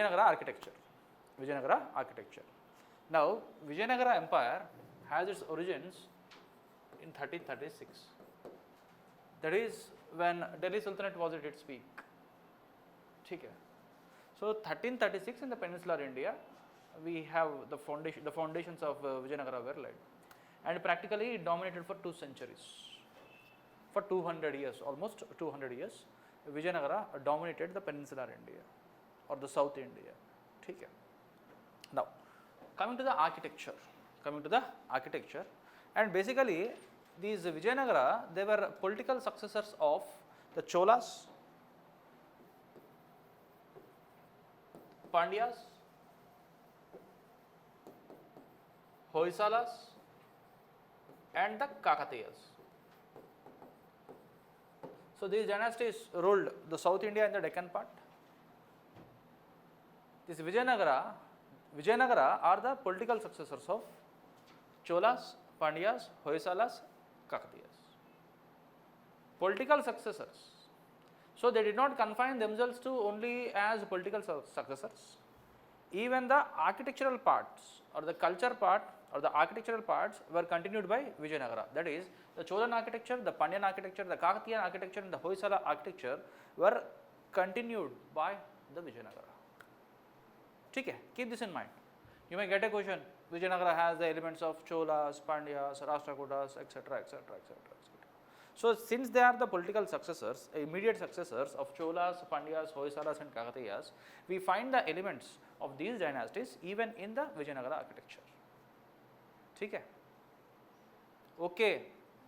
Vijayanagara architecture. Vijayanagara architecture. Now, Vijayanagara Empire has its origins in 1336. That is when Delhi Sultanate was at its peak. Okay. So 1336 in the peninsular India, we have the foundations of Vijayanagara were laid, and practically it dominated for 2 centuries. For 200 years, almost 200 years, Vijayanagara dominated the peninsular India or the South India. Okay. Now, coming to the architecture, and basically these Vijayanagara, they were political successors of the Cholas, Pandyas, Hoysalas and the Kakatiyas. So these dynasties ruled the South India and the Deccan part. This Vijayanagara are the political successors of Cholas, Pandyas, Hoysalas, Kakatiyas. Political successors. So they did not confine themselves to only as political successors. Even the architectural parts or the culture part or the architectural parts were continued by Vijayanagara. That is, the Cholan architecture, the Pandyan architecture, the Kakatiyan architecture and the Hoysala architecture were continued by the Vijayanagara. Okay, keep this in mind. You may get a question, Vijayanagara has the elements of Cholas, Pandyas, Rashtrakutas, etc., etc., etc. So since they are the political successors, immediate successors of Cholas, Pandyas, Hoysalas and Kakatiyas, we find the elements of these dynasties even in the Vijayanagara architecture. Okay? Okay,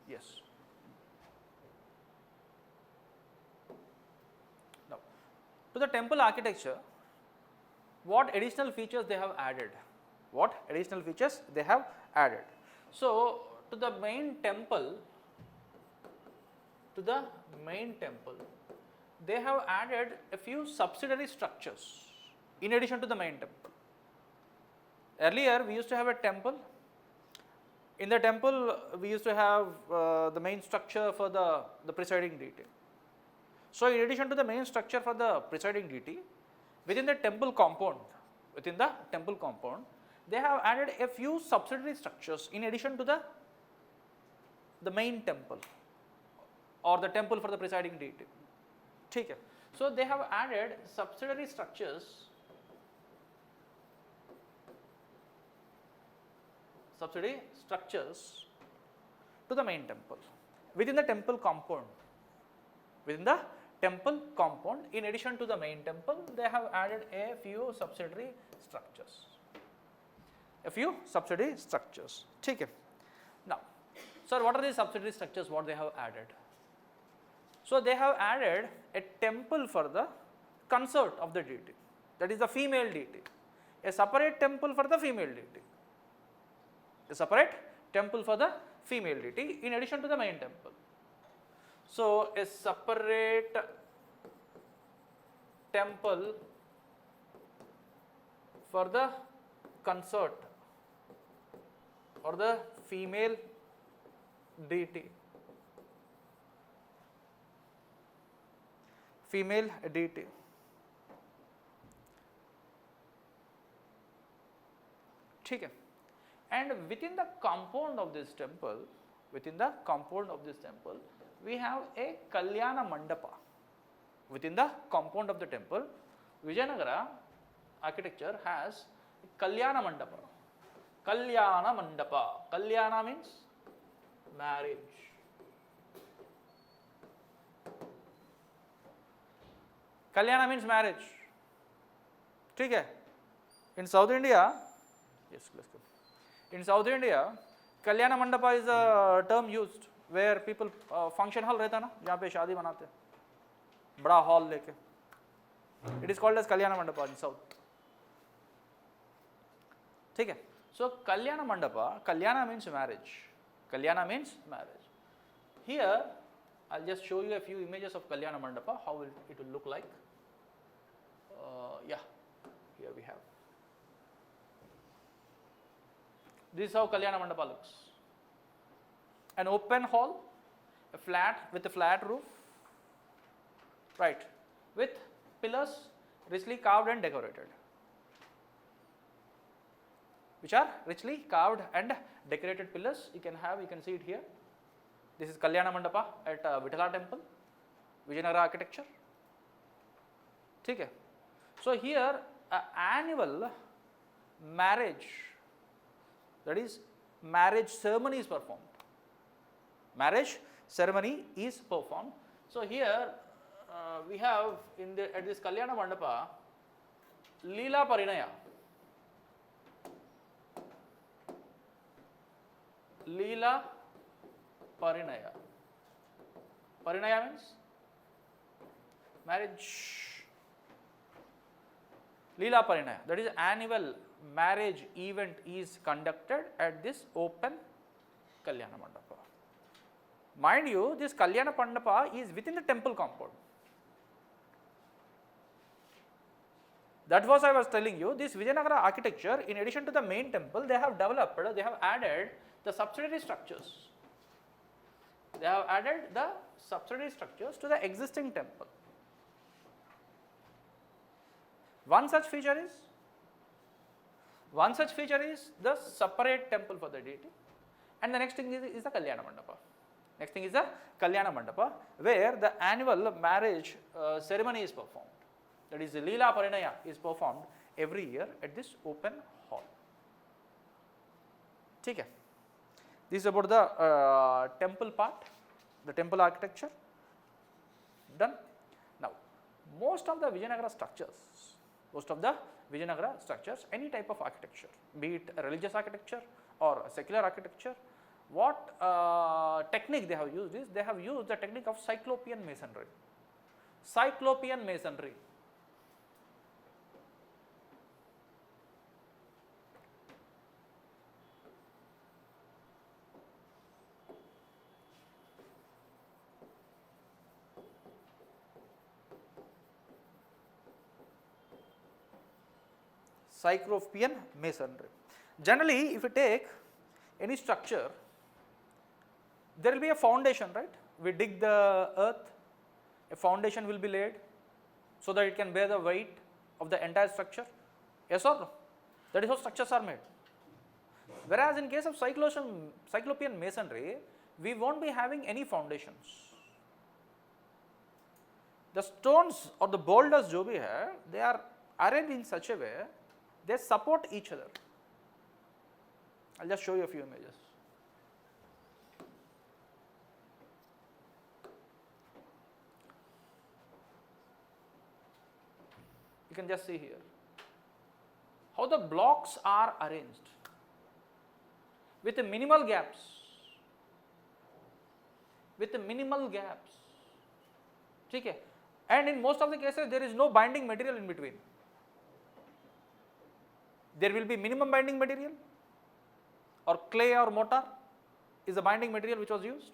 yes. Now, to the temple architecture, what additional features they have added? So, to the main temple, they have added a few subsidiary structures in addition to the main temple. Earlier, we used to have a temple. In the temple, we used to have the main structure for the presiding deity. So, in addition to the main structure for the presiding deity, within the temple compound, they have added a few subsidiary structures in addition to the main temple or the temple for the presiding deity. Okay. So, they have added subsidiary structures to the main temple. Within the temple compound, in addition to the main temple, they have added a few subsidiary structures. Okay. Now, sir, what are these subsidiary structures what they have added? So, they have added a temple for the consort of the deity, that is the female deity, a separate temple for the female deity, in addition to the main temple. So, a separate temple for the consort or the female deity. Okay. And within the compound of this temple, we have a Kalyana Mandapa. Within the compound of the temple, Vijayanagara architecture has Kalyana Mandapa. Kalyana means marriage. Okay. In South India, yes, let's go. In South India, Kalyana Mandapa is a term used where people function hall रहता ना, जहाँ पे शादी बनाते हैं, बड़ा hall लेके. It is called as Kalyana Mandapa in South. ठीक है. So Kalyana Mandapa, Kalyana means marriage. Here, I'll just show you a few images of Kalyana Mandapa, how it will look like. Yeah, here we have. This is how Kalyana Mandapa looks. An open hall, with a flat roof, right, with pillars richly carved and decorated. which are richly carved and decorated pillars. You can see it here. This is Kalyana Mandapa at Vithala temple, Vijayanagara architecture. Okay. So here annual marriage, that is marriage ceremony is performed. Marriage ceremony is performed. So here we have at this Kalyana Mandapa, Leela Parinaya. Leela Parinaya. Parinaya means marriage. Leela Parinaya, that is annual marriage event is conducted at this open Kalyana Mandapa. Mind you, this Kalyana Mandapa is within the temple compound. That was I was telling you, this Vijayanagara architecture, in addition to the main temple, they have added the subsidiary structures. They have added the subsidiary structures to the existing temple. One such feature is the separate temple for the deity, and the next thing is the Kalyana Mandapa. Next thing is the Kalyana Mandapa, where the annual marriage ceremony is performed. That is, the Leela Parinaya is performed every year at this open hall. Okay. This is about the temple part, the temple architecture. Done. Now, most of the Vijayanagara structures, any type of architecture, be it a religious architecture or a secular architecture, what technique they have used is, they have used the technique of Cyclopean masonry. Cyclopean masonry. Cyclopean masonry. Generally, if you take any structure, there will be a foundation, right? We dig the earth, a foundation will be laid so that it can bear the weight of the entire structure. Yes or no? That is how structures are made. Whereas in case of Cyclopean masonry, we won't be having any foundations. The stones or the boulders jo bhi hai, they are arranged in such a way, they support each other. I will just show you a few images. You can just see here how the blocks are arranged with the minimal gaps. Okay. And in most of the cases, there is no binding material in between. There will be minimum binding material, or clay or mortar is the binding material which was used.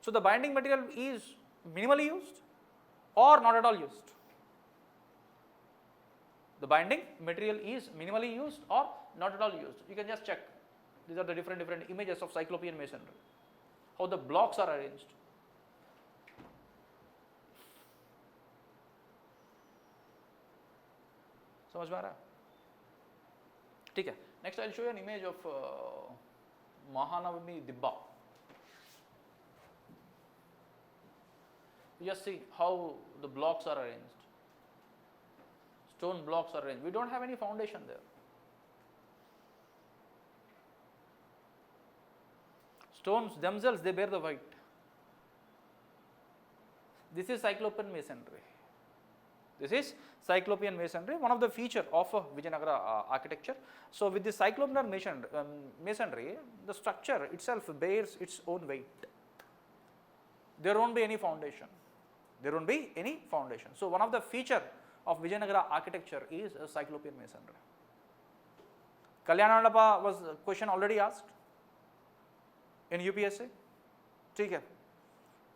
So the binding material is minimally used or not at all used. The binding material is minimally used or not at all used. You can just check. These are the different images of Cyclopean masonry, how the blocks are arranged. समझ में आ रहा है? ठीक है. Next I will show you an image of Mahanavami Dibba. You just see how the blocks are arranged. Stone blocks are arranged. We don't have any foundation there. Stones themselves, they bear the weight. This is Cyclopean masonry. This is Cyclopean masonry, one of the feature of Vijayanagara architecture. So with the Cyclopean masonry, the structure itself bears its own weight. There won't be any foundation. So one of the feature of Vijayanagara architecture is Cyclopean masonry. Kalyana Mandapa was a question already asked in UPSC. Okay.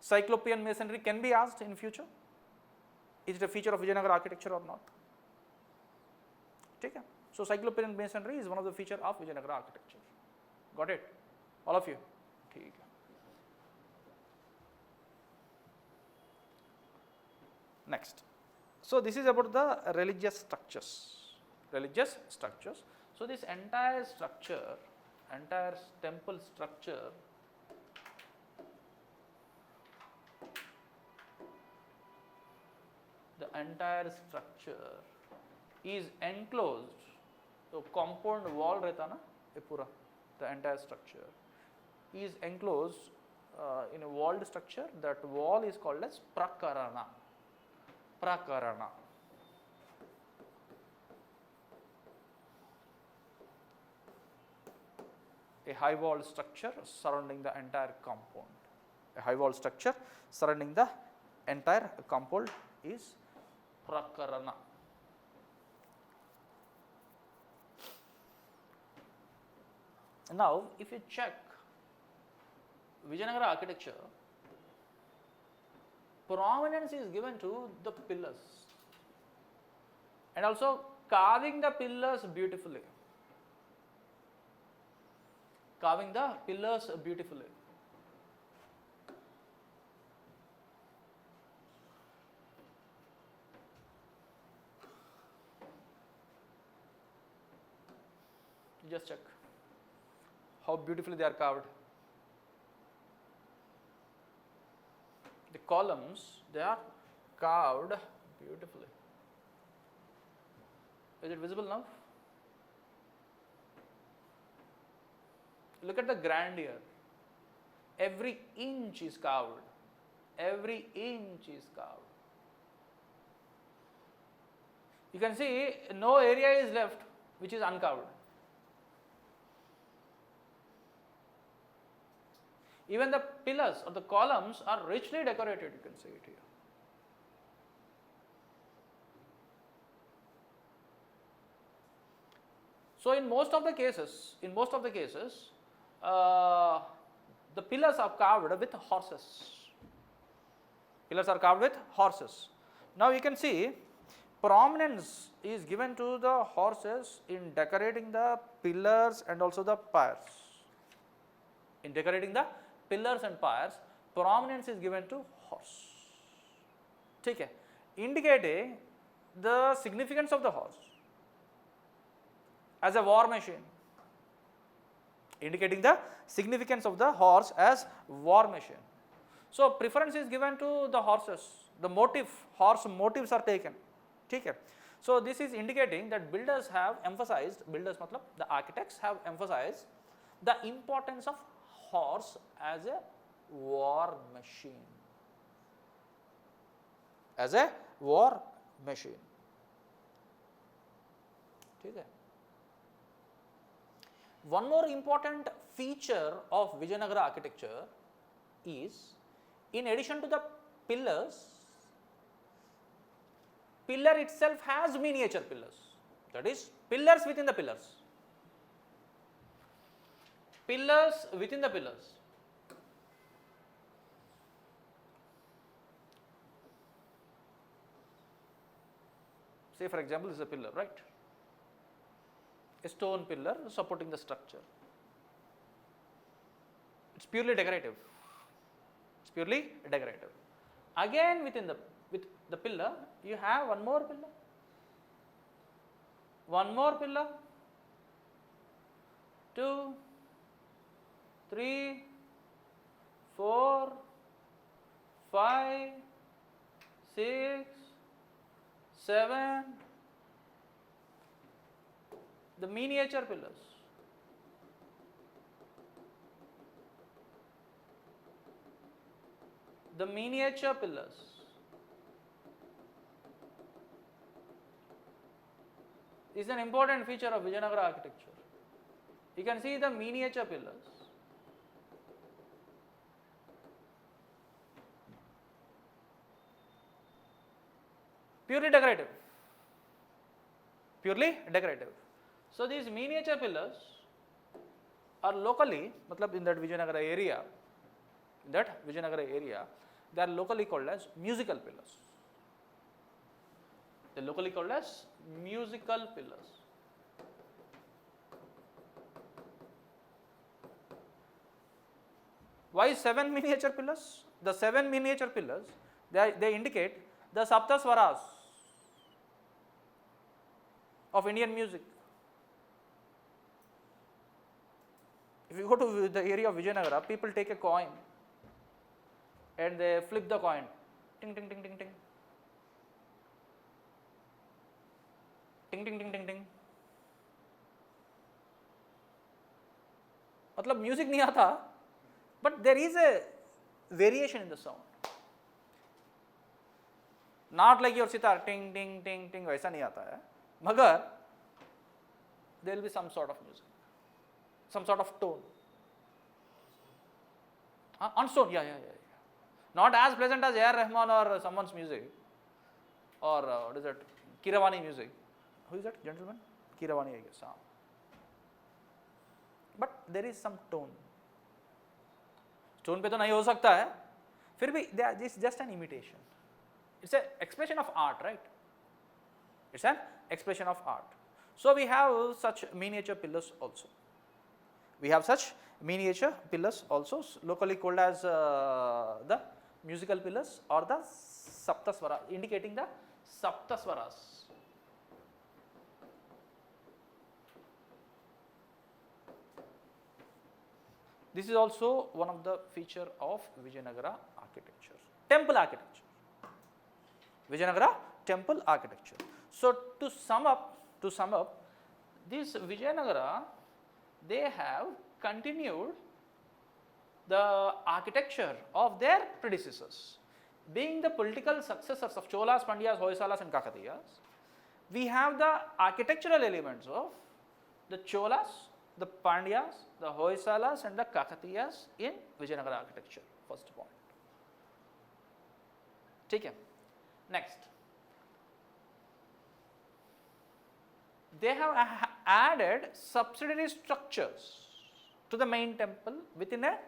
Cyclopean masonry can be asked in future. Is it a feature of Vijayanagara architecture or not? Okay. So Cyclopean masonry is one of the feature of Vijayanagara architecture. Got it? All of you? Okay. Next. So this is about the religious structures. So this entire structure, entire temple structure is enclosed. So compound wall रहता ना ये पूरा, the entire structure is enclosed in a walled structure. That wall is called as prakarana. Prakarana. A high wall structure surrounding the entire compound. A high wall structure surrounding the entire compound is prakarana. Now, if you check Vijayanagara architecture, prominence is given to the pillars and also carving the pillars beautifully. Carving the pillars beautifully. Just check how beautifully they are carved. The columns, they are carved beautifully. Is it visible now? Look at the grandeur. Every inch is carved. Every inch is carved. You can see no area is left which is uncarved. Even the pillars or the columns are richly decorated, you can see it here. So in most of the cases, the pillars are carved with horses. Pillars are carved with horses. Now you can see prominence is given to the horses in decorating the pillars and also the piers. In decorating the pillars and piers, prominence is given to horse. Okay, indicating the significance of the horse as a war machine. Indicating the significance of the horse as war machine. So preference is given to the horses. The motive, horse motives are taken. Okay. So this is indicating that builders have emphasized, the architects have emphasized the importance of horse as a war machine. As a war machine. Okay. One more important feature of Vijayanagara architecture is, in addition to the pillars, pillar itself has miniature pillars, that is pillars within the pillars. Pillars within the pillars. Say for example, this is a pillar, right? A stone pillar supporting the structure. It's purely decorative. It's purely decorative. Again, with the pillar, you have one more pillar. One more pillar. 2, 3, 4, 5, 6, 7. The miniature pillars. The miniature pillars. Is an important feature of Vijayanagara architecture. You can see the miniature pillars. Purely decorative. Purely decorative. So these miniature pillars are locally, in that Vijayanagara area, they are locally called as musical pillars. They are locally called as musical pillars. Why 7 miniature pillars? The 7 miniature pillars, they indicate the Saptaswaras of Indian music. If you go to the area of Vijayanagara, people take a coin and they flip the coin, ting ting ting ting ting, ting ting ting ting ting. मतलब music नहीं आता, but there is a variation in the sound. Not like your sitar ting ting ting ting वैसा नहीं आता है, मगर there will be some sort of music, some sort of tone. On stone, yeah. Not as pleasant as A.R. Rahman or someone's music, or what is it, Keeravani music. Who is that gentleman? Keeravani, I guess. But there is some tone. Tone पे तो नहीं हो सकता है, फिर भी this is just an imitation. It's an expression of art, right? It's an expression of art. So we have such miniature pillars also. We have such miniature pillars also, locally called as the musical pillars or the saptaswara, indicating the saptaswaras. This is also one of the feature of Vijayanagara architecture, temple architecture. Vijayanagara temple architecture. So to sum up, this Vijayanagara, they have continued the architecture of their predecessors. Being the political successors of Cholas, Pandyas, Hoysalas and Kakatiyas, we have the architectural elements of the Cholas, the Pandyas, the Hoysalas and the Kakatiyas in Vijayanagara architecture, first point. ठीक है. Next, they have added subsidiary structures to the main temple within a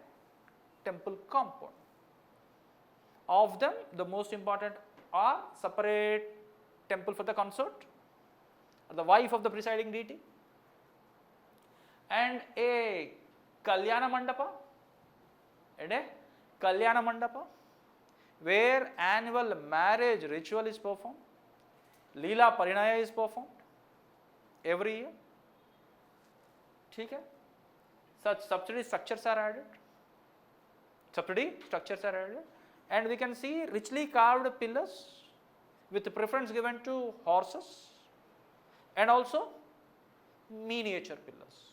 temple compound. Of them, the most important are separate temple for the consort, or the wife of the presiding deity, and a Kalyana Mandapa, where annual marriage ritual is performed, Leela Parinaya is performed every year. ठीक है. Such subsidiary structures are added. And we can see richly carved pillars with preference given to horses and also miniature pillars.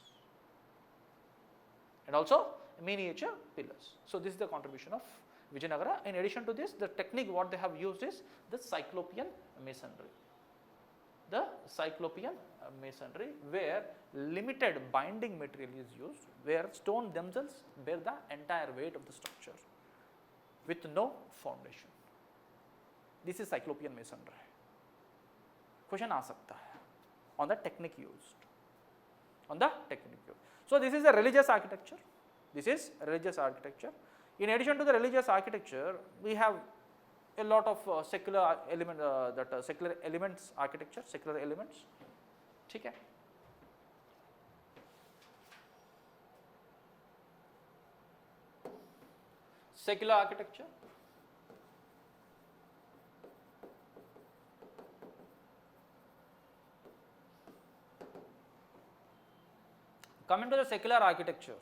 So this is the contribution of Vijayanagara. In addition to this, the technique what they have used is the Cyclopean masonry. Where limited binding material is used, where stone themselves bear the entire weight of the structure with no foundation. This is Cyclopean masonry. Question आ सकता है on the technique used. So this is a religious architecture. In addition to the religious architecture, we have a lot of secular elements architecture, secular elements. ठीक है. Secular architecture. Coming to the secular architecture.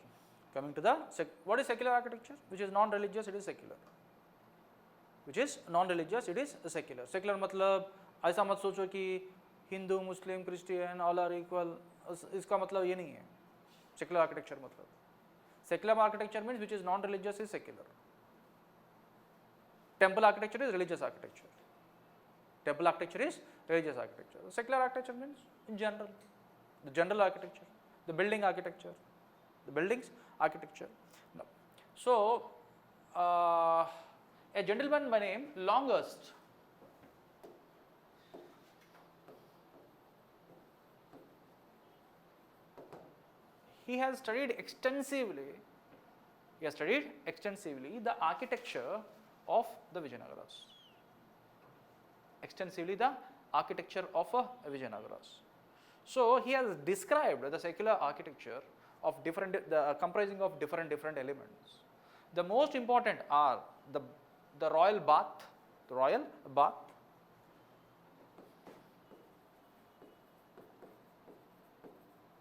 What is secular architecture? Which is non-religious, it is secular. Secular मतलब ऐसा मत सोचो कि हिंदू, मुस्लिम, Christian all are equal, इसका मतलब ये नहीं है. Secular architecture मतलब. Secular architecture means which is non-religious is secular. Temple architecture is religious architecture. Secular architecture means in general, the general architecture, the buildings architecture. No. So a gentleman by name Longest, he has studied extensively the architecture of the Vijayanagaras. So he has described the secular architecture of comprising of different elements. The most important are the royal bath,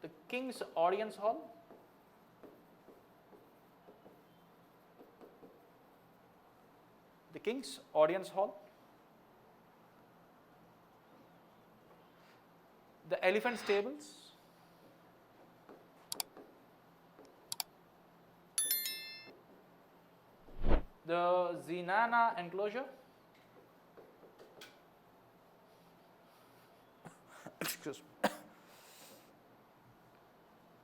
the king's audience hall, king's audience hall, the elephant stables, the Zenana enclosure, excuse me,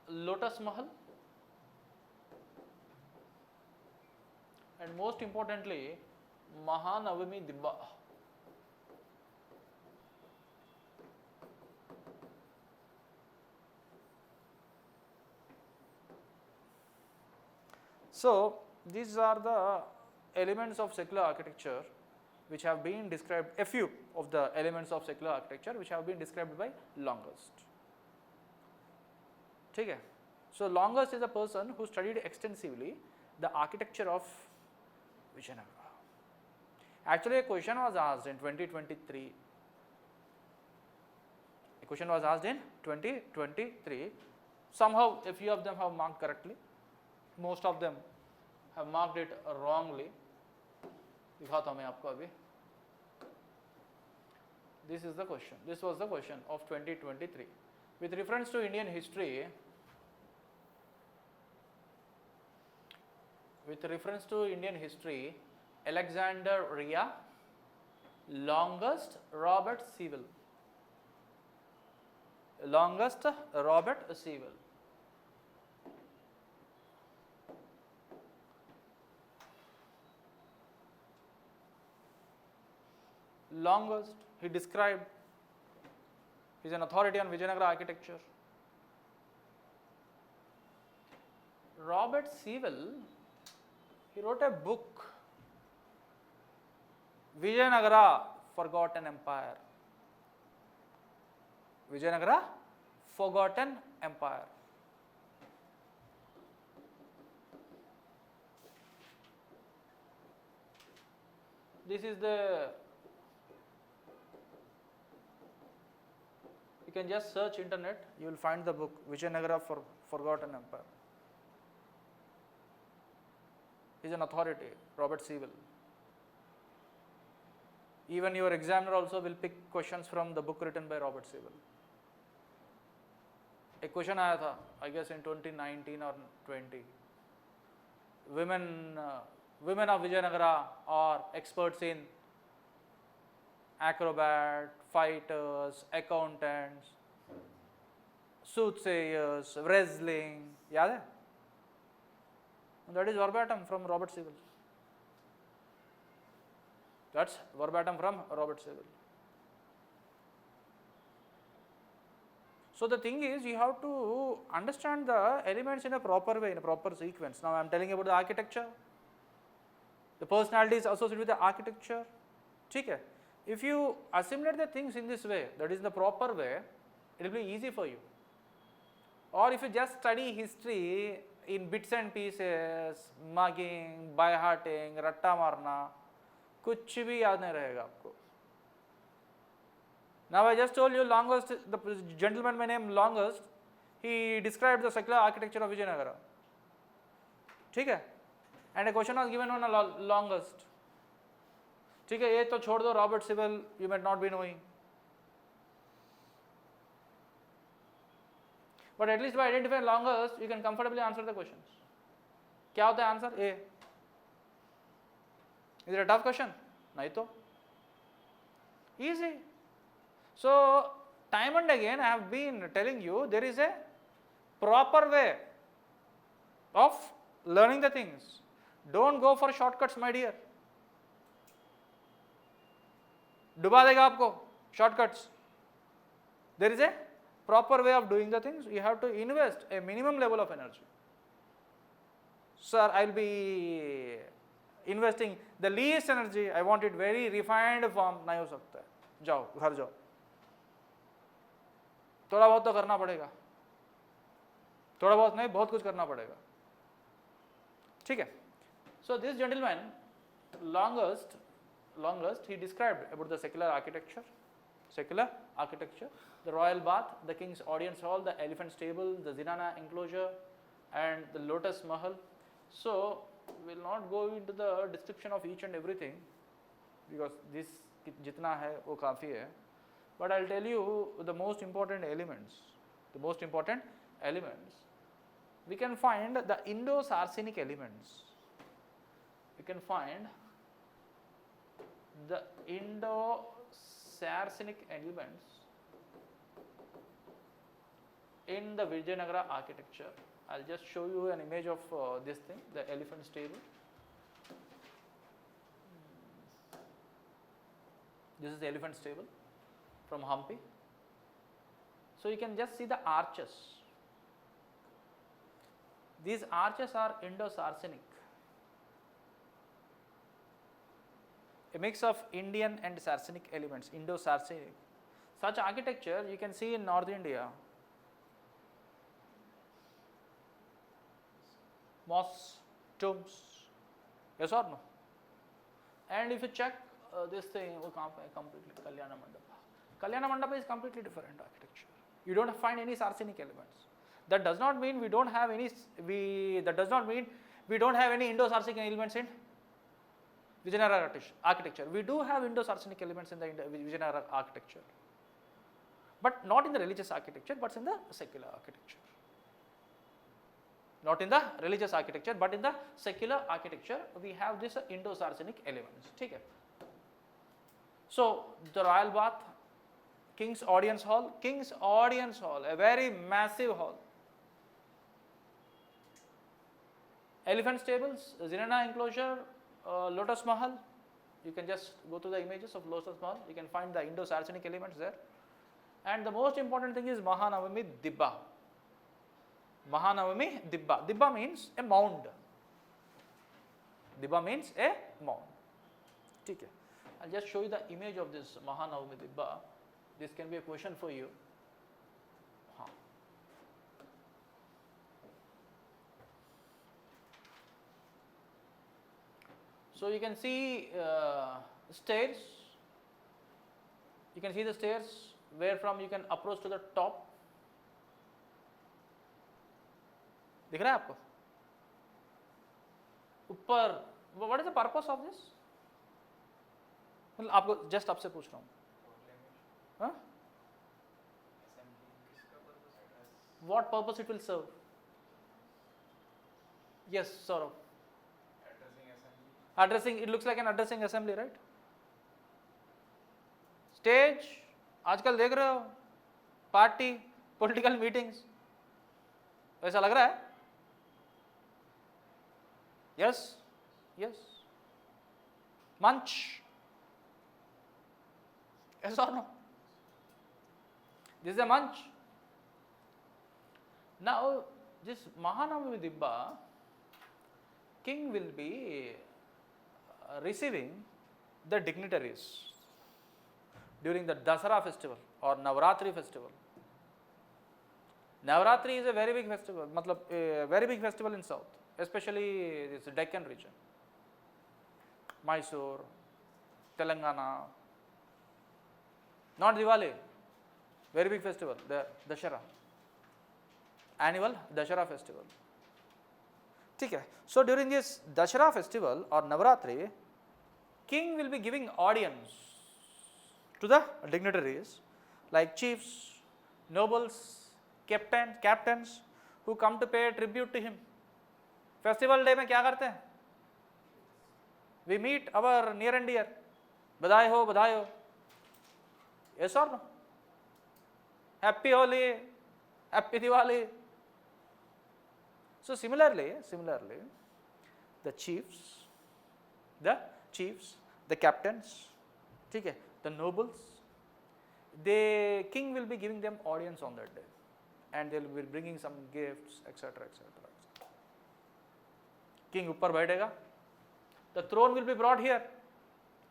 Lotus Mahal, and most importantly Mahanavami Dibba. So these are the elements of secular architecture which have been described, a few of the elements of secular architecture which have been described by Longhurst. Okay. So Longhurst is a person who studied extensively the architecture of Vijayanagara. Actually, a question was asked in 2023. A question was asked in 2023. Somehow a few of them have marked correctly, most of them have marked it wrongly. दिखाता हूँ मैं आपको अभी. This is the question. This was the question of 2023. With reference to Indian history, Alexander Rea, Longhurst, Robert Sewell. Longhurst, Robert Sewell. Longhurst, he described, he is an authority on Vijayanagara architecture. Robert Sewell, he wrote a book, Vijayanagara, Forgotten Empire. Vijayanagara, Forgotten Empire. This is the, you can just search internet, you will find the book Vijayanagara for Forgotten Empire. He is an authority, Robert Sewell. Even your examiner also will pick questions from the book written by Robert Sewell. A question आया था, I guess in 2019 or 20. Women of Vijayanagara are experts in acrobat, fighters, accountants, soothsayers, wrestling. याद है? That is verbatim from Robert Sewell. That's verbatim from Robert Sewell. So the thing is, you have to understand the elements in a proper way, in a proper sequence. Now I am telling about the architecture, the personalities associated with the architecture. Okay. If you assimilate the things in this way, that is the proper way, it will be easy for you. Or if you just study history in bits and pieces, mugging, by-hearting, ratta marna, कुछ भी याद नहीं रहेगा आपको. Now I just told you Longhurst, the gentleman by name Longhurst, he described the secular architecture of Vijayanagara. ठीक है? And a question was given on a Longhurst. ठीक है, ये तो छोड़ दो, Robert Sewell you might not be knowing. But at least by identifying Longhurst, you can comfortably answer the questions. क्या होता है answer? A. Is it a tough question? नहीं तो. Easy. So time and again I have been telling you there is a proper way of learning the things. Don't go for shortcuts, my dear. डुबा देगा आपको shortcuts. There is a proper way of doing the things. You have to invest a minimum level of energy. Sir, I will be investing the least energy. I want it very refined form. नहीं हो सकता है. जाओ घर जाओ. थोड़ा बहुत तो करना पड़ेगा. थोड़ा बहुत नहीं, बहुत कुछ करना पड़ेगा. ठीक है. So this gentleman, Longhurst, he described about the secular architecture, the royal bath, the king's audience hall, the elephant stable, the Zenana enclosure, and the Lotus Mahal. So we will not go into the description of each and everything. because this जितना है वो काफ़ी है, but I'll tell you the most important elements. The most important elements. We can find the Indo-Saracenic elements. We can find the Indo-Saracenic elements in the Vijayanagara architecture. I'll just show you an image of this thing, the elephant's table. This is the elephant's table from Hampi. So you can just see the arches. These arches are Indo-Saracenic, a mix of Indian and Saracenic elements, Indo-Saracenic. Such architecture you can see in North India. Mosques, tombs, yes or no? And if you check this thing, completely Kalyana Mandapa. Kalyana Mandapa is completely different architecture. You don't find any Saracenic elements. That does not mean we don't have any. That does not mean we don't have any Indo-Saracenic elements in Vijayanagara architecture. We do have Indo-Saracenic elements in the Vijayanagara architecture, but not in the religious architecture, but in the secular architecture. Not in the religious architecture, but in the secular architecture, we have this Indo-Saracenic elements. Okay. So the royal bath, King's Audience Hall, a very massive hall. Elephant stables, Zinana enclosure, Lotus Mahal. You can just go to the images of Lotus Mahal. You can find the Indo-Saracenic elements there. And the most important thing is Mahanavami Dibba. Mahanavami Dibba. Dibba means a mound. Dibba means a mound. Okay. I'll just show you the image of this Mahanavami Dibba. This can be a question for you. So you can see stairs. You can see the stairs where from you can approach to the top. दिख रहा है आपको? ऊपर, what is the purpose of this? मतलब आपको just आपसे पूछ रहा हूँ. हाँ? What purpose it will serve? Yes, Saurabh. Addressing, it looks like an addressing assembly, right? Stage, आजकल देख रहे हो, party, political meetings, ऐसा लग रहा है? Yes, yes. Munch, yes or no? This is a munch. Now, this Mahanavami Dibba, king will be receiving the dignitaries during the Dasara festival or Navratri festival. Navratri is a very big festival, matlab a very big festival in south, especially this Deccan region. Mysore, Telangana, not Diwali, very big festival, the Dashara, annual Dashara festival. Okay. So during this Dashara festival or Navratri, king will be giving audience to the dignitaries like chiefs, nobles, captains who come to pay tribute to him. Festival day में क्या करते हैं? We meet our near and dear. बधाई हो. Yes or no? Happy Holi, Happy Diwali. So similarly, the chiefs, the captains, okay, the nobles, the king will be giving them audience on that day, and they will be bringing some gifts, etc. King uppar baithega. The throne will be brought here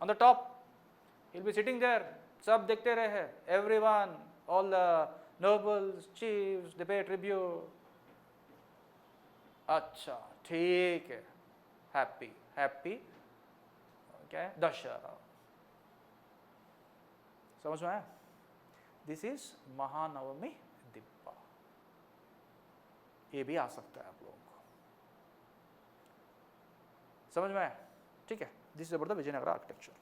on the top. He will be sitting there. Sab dekhte rahe. Everyone, all the nobles, chiefs, they pay tribute. अच्छा ठीक है, happy क्या है? दशहरा. समझ में आया? This is Mahanavami दिब्बा. ये भी आ सकता है आप लोगों को. समझ में आया? ठीक है. This is about the Vijayanagara architecture.